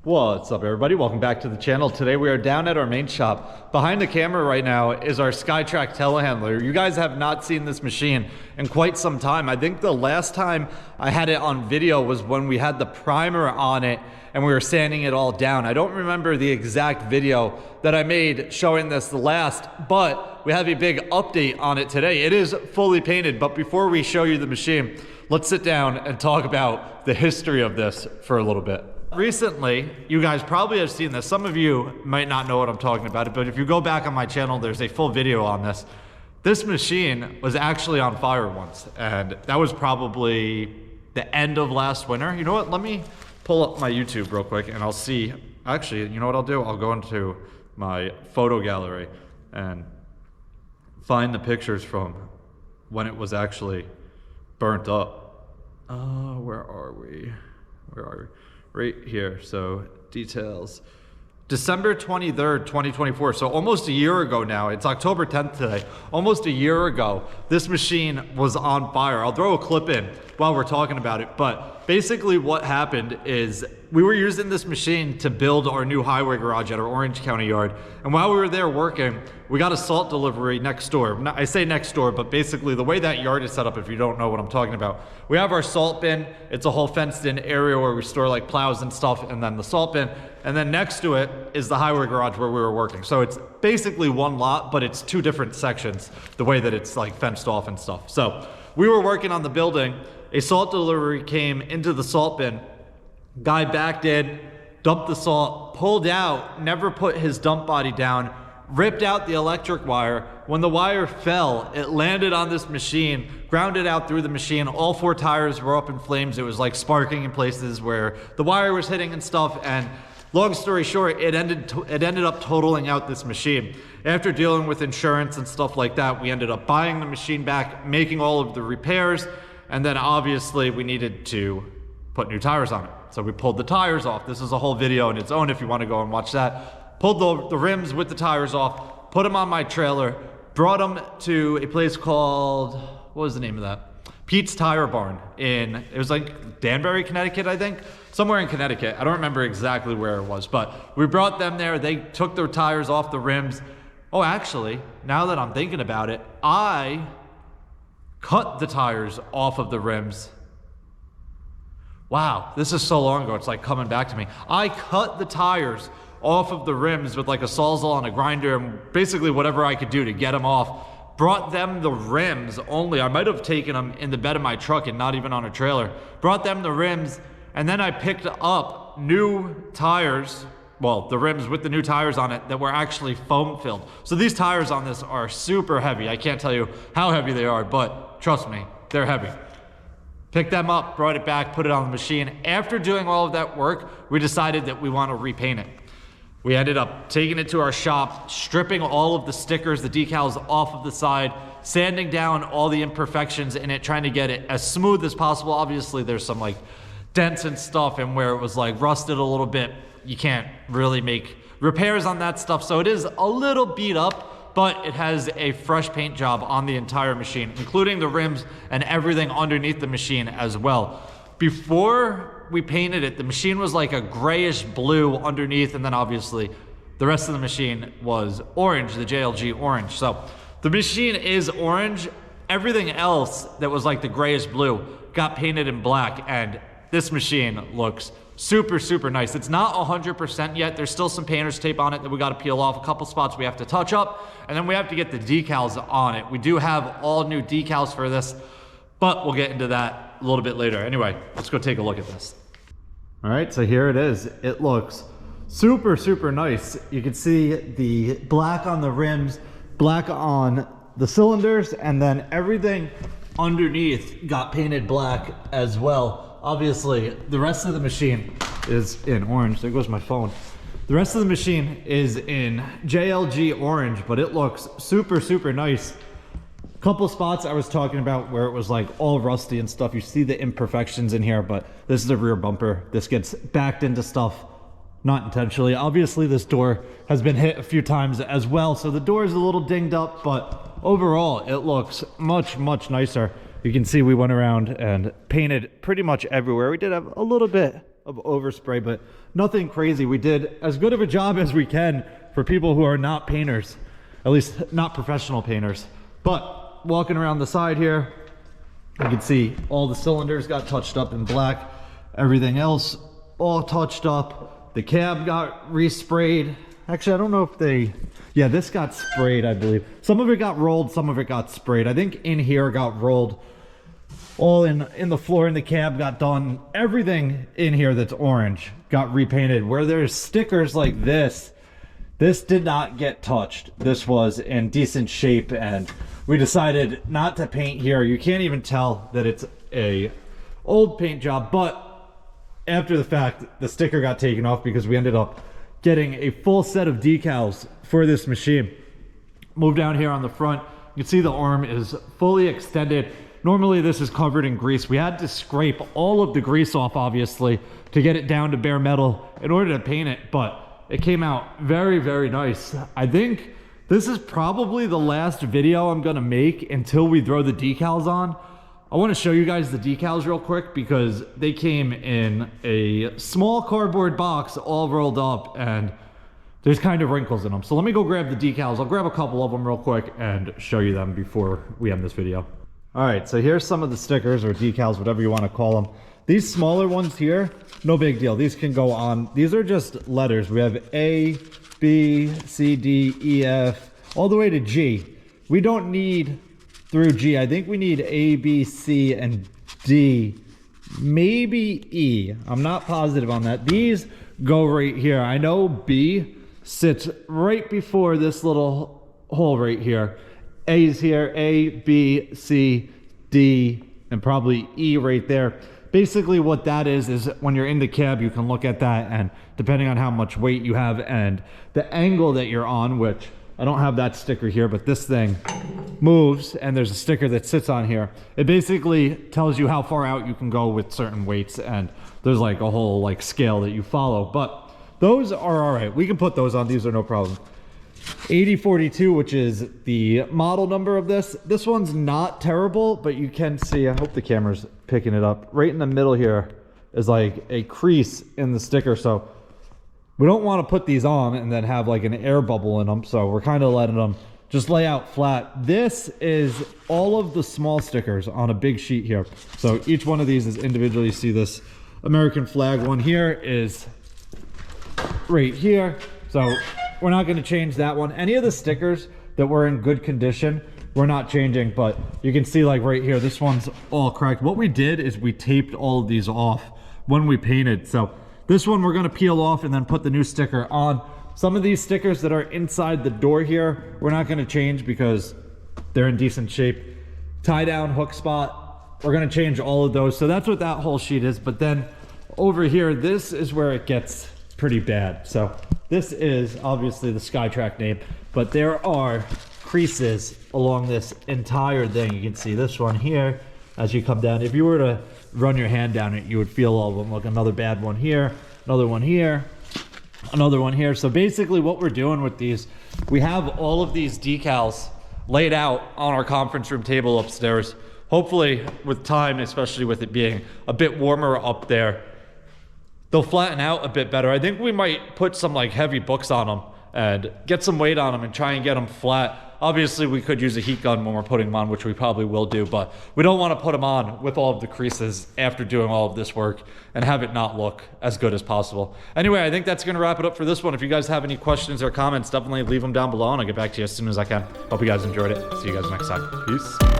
What's up, everybody? Welcome back to the channel. Today we are down at our main shop. Behind the camera right now is our Skytrak telehandler. You guys have not seen this machine in quite some time. I think the last time I had it on video was when we had the primer on it and we were sanding it all down. I don't remember the exact video that I made showing this the last, but we have a big update on it today. It is fully painted, but before we show you the machine, let's sit down and talk about the history of this for a little bit. Recently, you guys probably have seen this. Some of you might not know what I'm talking about, but if you go back on my channel, there's a full video on this. This machine was actually on fire once, and that was probably the end of last winter. You know what? Let me pull up my YouTube real quick and I'll see. Actually, you know what I'll do? I'll go into my photo gallery and find the pictures from when it was actually burnt up. Where are we? Where are we? Right here. So details. December 23rd, 2024. So almost a year ago now. It's October 10th today. Almost a year ago, this machine was on fire. I'll throw a clip in while we're talking about it. But basically what happened is we were using this machine to build our new highway garage at our Orange County yard. And while we were there working, we got a salt delivery next door. I say next door, but basically the way that yard is set up, if you don't know what I'm talking about, we have our salt bin. It's a whole fenced in area where we store like plows and stuff, and then the salt bin. And then next to it is the highway garage where we were working. So it's basically one lot, but it's two different sections, the way that it's like fenced off and stuff. So we were working on the building. A salt delivery came into the salt bin. Guy backed in, dumped the salt, pulled out, never put his dump body down, ripped out the electric wire. When the wire fell, it landed on this machine, grounded out through the machine. All four tires were up in flames. It was like sparking in places where the wire was hitting and stuff. And long story short, it ended up totaling out this machine. After dealing with insurance and stuff like that, we ended up buying the machine back, making all of the repairs, and then obviously we needed to put new tires on it. So we pulled the tires off. This is a whole video on its own if you want to go and watch that. Pulled the rims with the tires off, put them on my trailer, brought them to a place called, what was the name of that? Pete's Tire Barn it was like Danbury, Connecticut, I think. Somewhere in Connecticut. I don't remember exactly where it was, but we brought them there. They took their tires off the rims. Oh, actually, now that I'm thinking about it, I cut the tires off of the rims. Wow, this is so long ago, it's like coming back to me. I cut the tires off of the rims with like a Sawzall and a grinder and basically whatever I could do to get them off. Brought them the rims only. I might have taken them in the bed of my truck and not even on a trailer. Brought them the rims, and then I picked up new tires, well, the rims with the new tires on it that were actually foam filled. So these tires on this are super heavy. I can't tell you how heavy they are, but trust me, they're heavy. Picked them up, brought it back, put it on the machine. After doing all of that work, we decided that we want to repaint it. We ended up taking it to our shop, stripping all of the stickers, the decals off of the side, sanding down all the imperfections in it, trying to get it as smooth as possible. Obviously, there's some like dents and stuff, and where it was like rusted a little bit, you can't really make repairs on that stuff. So it is a little beat up, but it has a fresh paint job on the entire machine, including the rims and everything underneath the machine as well. Before we painted it, the machine was like a grayish blue underneath, and then obviously the rest of the machine was orange, the JLG orange. So the machine is orange. Everything else that was like the grayish blue got painted in black, and this machine looks super, super nice. It's not 100% yet. There's still some painter's tape on it that we got to peel off. A couple spots we have to touch up, and then we have to get the decals on it. We do have all new decals for this, but we'll get into that a little bit later. Anyway, let's go take a look at this. All right, so here it is. It looks super, super nice. You can see the black on the rims, black on the cylinders, and then everything underneath got painted black as well. Obviously, the rest of the machine is in orange. There goes my phone. The rest of the machine is in JLG orange, but it looks super, super nice. Couple spots I was talking about where it was like all rusty and stuff. You see the imperfections in here, but this is the rear bumper. This gets backed into stuff, not intentionally. Obviously, this door has been hit a few times as well, so the door is a little dinged up, but overall, it looks much, much nicer. You can see we went around and painted pretty much everywhere. We did have a little bit of overspray, but nothing crazy. We did as good of a job as we can for people who are not painters, at least not professional painters. But walking around the side here, you can see all the cylinders got touched up in black, everything else all touched up. The cab got resprayed. Actually, I don't know if they, yeah, this got sprayed, I believe. Some of it got rolled, some of it got sprayed. I think in here got rolled. All in the floor in the cab got done. Everything in here that's orange got repainted. Where there's stickers like this did not get touched. This was in decent shape, and we decided not to paint here. You can't even tell that it's a old paint job, but after the fact, the sticker got taken off because we ended up getting a full set of decals for this machine. Move down here on the front. You can see the arm is fully extended. Normally this is covered in grease. We had to scrape all of the grease off, obviously, to get it down to bare metal in order to paint it, but it came out very, very nice. I think this is probably the last video I'm gonna make until we throw the decals on. I want to show you guys the decals real quick because they came in a small cardboard box all rolled up, and there's kind of wrinkles in them. So let me go grab the decals. I'll grab a couple of them real quick and show you them before we end this video. All right, so here's some of the stickers or decals, whatever you want to call them. These smaller ones here, no big deal. These can go on. These are just letters. We have A, B, C, D, E, F, all the way to G. We don't need through G. I think we need A, B, C, and D, maybe E. I'm not positive on that. These go right here. I know B sits right before this little hole right here. A is here, A, B, C, D, and probably E right there. Basically what that is when you're in the cab, you can look at that, and depending on how much weight you have and the angle that you're on, which I don't have that sticker here, but this thing moves and there's a sticker that sits on here. It basically tells you how far out you can go with certain weights, and there's like a whole like scale that you follow, but those are all right. We can put those on. These are no problem. 8042, which is the model number of this. This one's not terrible, but you can see, I hope the camera's picking it up. Right in the middle here is like a crease in the sticker. So we don't want to put these on and then have like an air bubble in them. So we're kind of letting them just lay out flat. This is all of the small stickers on a big sheet here. So each one of these is individually. You see this American flag one here is right here. So we're not going to change that one. Any of the stickers that were in good condition, we're not changing, but you can see like right here, this one's all cracked. What we did is we taped all of these off when we painted. So this one we're going to peel off and then put the new sticker on. Some of these stickers that are inside the door here, we're not going to change because they're in decent shape. Tie down hook spot, we're going to change all of those. So that's what that whole sheet is. But then over here, this is where it gets pretty bad. So this is obviously the Skytrak name, but there are creases along this entire thing. You can see this one here as you come down. If you were to run your hand down it, you would feel all of them. Look, another bad one here, another one here, another one here. So basically what we're doing with these, we have all of these decals laid out on our conference room table upstairs. Hopefully with time, especially with it being a bit warmer up there, they'll flatten out a bit better. I think we might put some like heavy books on them and get some weight on them and try and get them flat. Obviously we could use a heat gun when we're putting them on, which we probably will do, but we don't want to put them on with all of the creases after doing all of this work and have it not look as good as possible. Anyway, I think that's going to wrap it up for this one. If you guys have any questions or comments, definitely leave them down below and I'll get back to you as soon as I can. Hope you guys enjoyed it. See you guys next time. Peace.